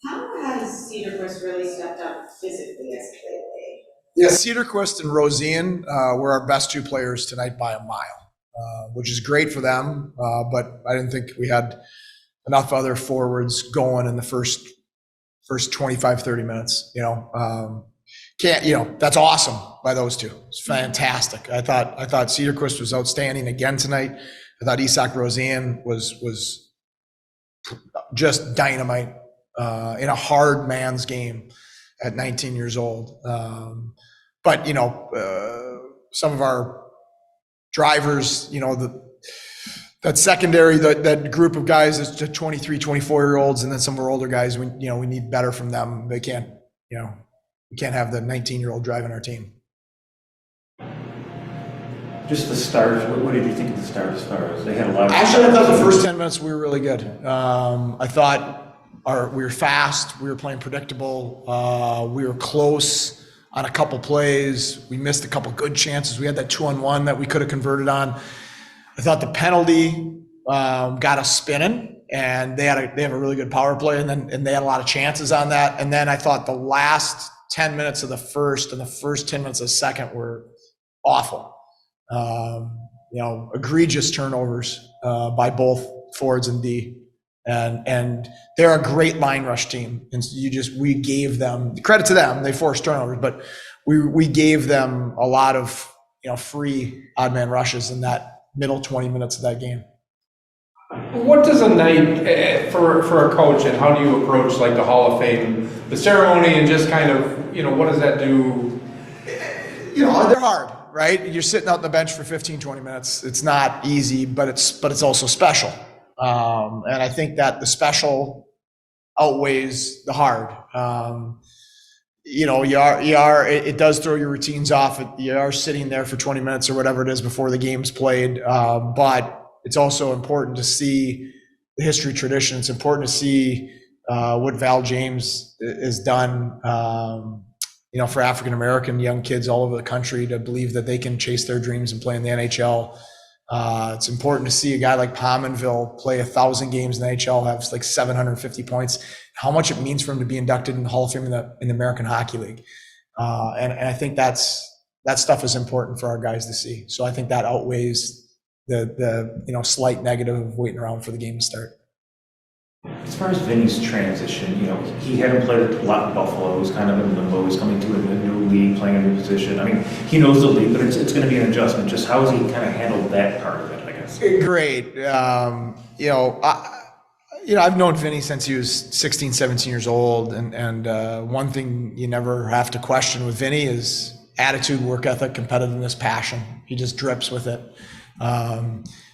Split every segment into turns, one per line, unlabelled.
How has Cedarquist really stepped up physically as of lately?
Yeah, Cedarquist and Rosian were our best two players tonight by a mile, which is great for them. But I didn't think we had enough other forwards going in the first 25, 30 minutes. That's awesome by those two. It's fantastic. I thought Cedarquist was outstanding again tonight. I thought Isak Rosian was just dynamite in a hard man's game at 19 years old. But some of our drivers, that secondary, that group of guys is to 23, 24-year-olds, and then some of our older guys, we need better from them. We can't have the 19-year-old driving our team.
Just the start, what did you think of the start as far as they had a lot of...
Actually, I thought the first 10 minutes we were really good. I thought we were fast, we were playing predictable, we were close on a couple plays. We missed a couple good chances. We had that 2-on-1 that we could have converted on. I thought the penalty got us spinning, and they have a really good power play, and they had a lot of chances on that. And then I thought the last 10 minutes of the first and the first 10 minutes of the second were awful. Egregious turnovers by both forwards and D. And they're a great line rush team. And we gave them credit to them. They forced turnovers, but we gave them a lot of, free odd man rushes in that middle 20 minutes of that game.
What does a night for a coach, and how do you approach like the Hall of Fame, the ceremony, and just kind of, what does that do?
They're hard, right? You're sitting out on the bench for 15, 20 minutes. It's not easy, but it's also special. And I think that the special outweighs the hard. It does throw your routines off. You are sitting there for 20 minutes or whatever it is before the game's played. But it's also important to see the history tradition. It's important to see what Val James has done, for African-American young kids all over the country to believe that they can chase their dreams and play in the NHL. It's important to see a guy like Pominville play 1,000 games in the NHL, have like 750 points, how much it means for him to be inducted in the Hall of Fame in the American Hockey League. And I think that stuff is important for our guys to see. So I think that outweighs the slight negative of waiting around for the game to start.
As far as Vinny's transition, he hadn't played a lot in Buffalo. He was kind of in limbo. He's coming to a new league, playing a new position. I mean, he knows the league, but it's going to be an adjustment. Just how has he kind of handled that part of it, I guess?
Great. I've known Vinny since he was 16, 17 years old. And one thing you never have to question with Vinny is attitude, work ethic, competitiveness, passion. He just drips with it.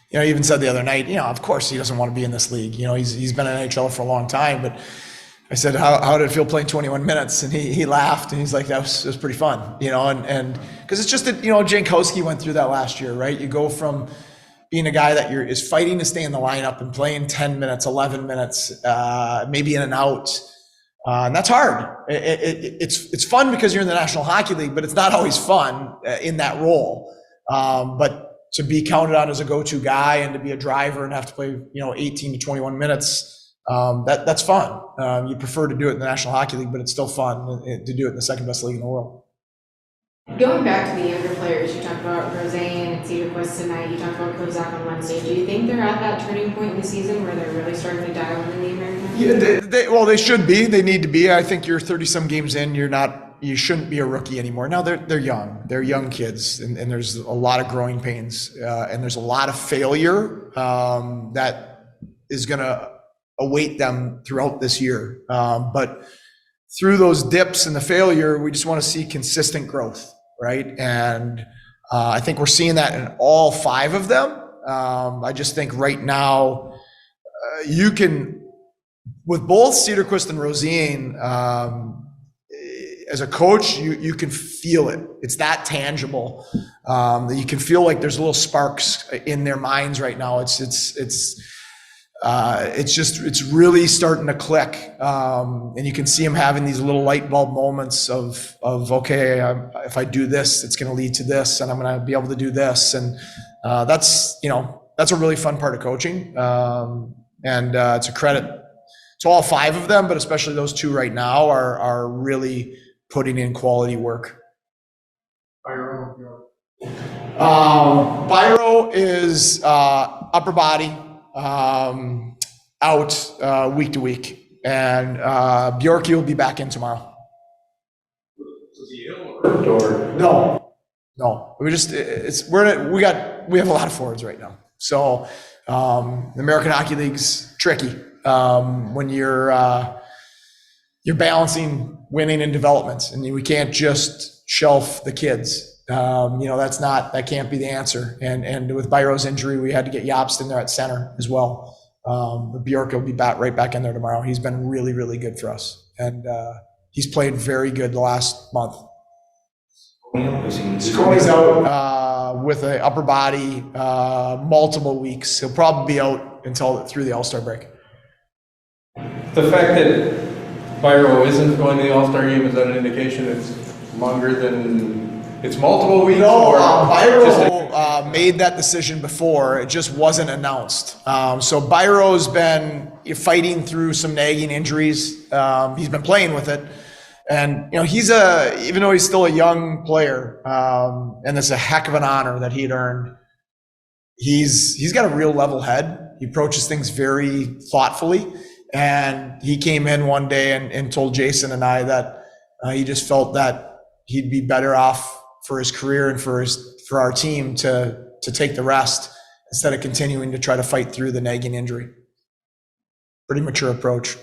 He even said the other night, of course he doesn't want to be in this league. He's been in NHL for a long time, but I said, how did it feel playing 21 minutes? And he laughed and he's like, it was pretty fun, and because it's just that, Jankowski went through that last year, right? You go from being a guy that is fighting to stay in the lineup and playing 10 minutes, 11 minutes, maybe in and out. And that's hard. It's fun because you're in the National Hockey League, but it's not always fun in that role. But to be counted on as a go-to guy and to be a driver and have to play, 18 to 21 minutes, that's fun. You prefer to do it in the National Hockey League, but it's still fun to do it in the second best league in the world.
Going back to the younger players, you talked about Roseanne and Cedarquist tonight, you talked about Kozak on Wednesday. Do you think they're at that turning point in the season where they're really starting to dial in the American Hockey League?
Yeah, they should be. They need to be. I think you're 30-some games in, you shouldn't be a rookie anymore. Now they're young. They're young kids, and there's a lot of growing pains, and there's a lot of failure that is going to await them throughout this year. But through those dips and the failure, we just want to see consistent growth, right? And I think we're seeing that in all 5 of them. I just think right now you can, with both Cedarquist and Rosian, as a coach, you can feel it. It's that tangible that you can feel like there's little sparks in their minds right now. It's really starting to click, and you can see them having these little light bulb moments of okay, if I do this, it's going to lead to this, and I'm going to be able to do this, and that's a really fun part of coaching, and it's a credit So all 5 of them, but especially those 2 right now are really putting in quality work. Byro is upper body out week to week, and Bjorky will be back in tomorrow.
Or
No. We have a lot of forwards right now. So the American Hockey League's tricky when you're balancing winning and development, and we can't just shelf the kids. That can't be the answer. And with Byro's injury, we had to get Jobst in there at center as well. But Bjork will be right back in there tomorrow. He's been really, really good for us, and he's played very good the last month. Scoring's out with an upper body, multiple weeks. He'll probably be out through the All-Star break.
the fact that Byro isn't going to the All-Star game, is that an indication it's longer than, it's multiple weeks?
No,
or
Byro made that decision before. It just wasn't announced. So Byro's been fighting through some nagging injuries. He's been playing with it. And, even though he's still a young player, and it's a heck of an honor that he'd earned, he's got a real level head. He approaches things very thoughtfully. And he came in one day and told Jason and I that he just felt that he'd be better off for his career and for our team to take the rest instead of continuing to try to fight through the nagging injury. Pretty mature approach.